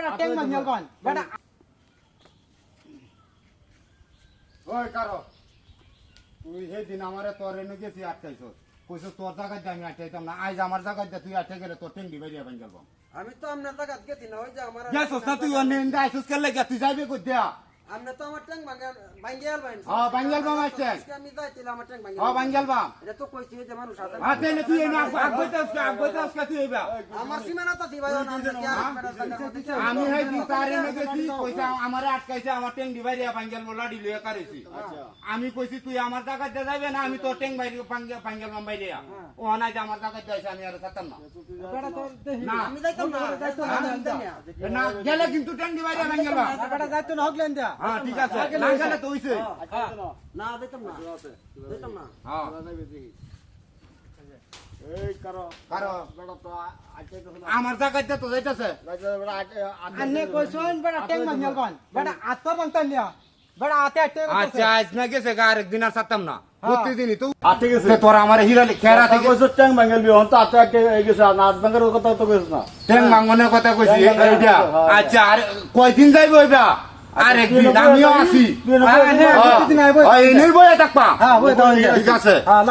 বেটা ট্যাং ভাঙিয়াল কোন বেটা ওই কারো তুই সেদিন আমারে তোর এনে গেছি আটকাইছস কইছস তোর জায়গায় আমি আটকাইতাম না আজ আমার জায়গায় তুই আটকে গেলে তোর টেঙ্গি বাইরে ভাঙ গেল আমি তো আপনার টাকা গেছি না ওই যে আমার গেছস না তুই অন্য এনে আইছস কেন লাগে তুই যাইবে কই দিয়া আপনি তো আমার ট্যাঙ্ক ভাঙ্গিয়াল ভাই হ্যাঁ ভাঙ গেল আমার ট্যাঙ্ক আমি যাইছিলাম আমার ট্যাঙ্ক হ্যাঁ ভাঙ গেল বা এটা তো কইছি যে মানুষ আছে হ্যাঁ তাইলে তুই এনে আগ তুই এবা আমার সীমানা তো দিবাই না আমি এই দিন তার এনে গেছি কইছা আমারে আটকাইছে আমার টেঙ্গি বাইরে ভাঙ গেল লাডি লইয়া কারেছি আমি কইছি তুই আমার জায়গায় যাইবে না আমি তোর টেঙ্গ বাইরে ভাঙ গেল বাইরে ও না যে আমার জায়গায় যাইছে আমি আর ছাতাম না বেটা তোর দেখি না আমি যাইতাম না না গেলে কিন্তু টেঙ্গি বাইরে ভাঙ গেল বেটা যাইতো না হকলেন দিয়া হ্যাঁ ঠিক আছে না গেলে তো হইছে না যাইতাম না যাইতাম না হ্যাঁ এই কারো কারো বেটা তো আটকাইতো না আমার জায়গায় তো যাইতাছে বেটা আন্নে কইছন বেটা ট্যাং ভাঙিয়াল কোন বেটা আত্মা ভাঙতাম নিয়া বেটা আতে আতে আচ্ছা আজ না গেছে আরেকদিন আর ছাতাম না প্রতিদিনই তো আটকে গেছে তোর আমার হিরা খেরা থেকে কইছো ট্যাং ভাঙাল বি হন তো আটকে গেছে নাচ ভাঙার কথা তো কইছ না ঠ্যাং ভাঙনের কথা কইছি ঠ্যাং ভাঙনের এইটা কথা, হ্যাঁ। আচ্ছা আর কয়দিন যাইবো এইবা আরেকদিন আমিও আছি প্রতিদিন আইবো এই নেই বইয়া থাকবা হ্যাঁ বই দাও ঠিক আছে হ্যাঁ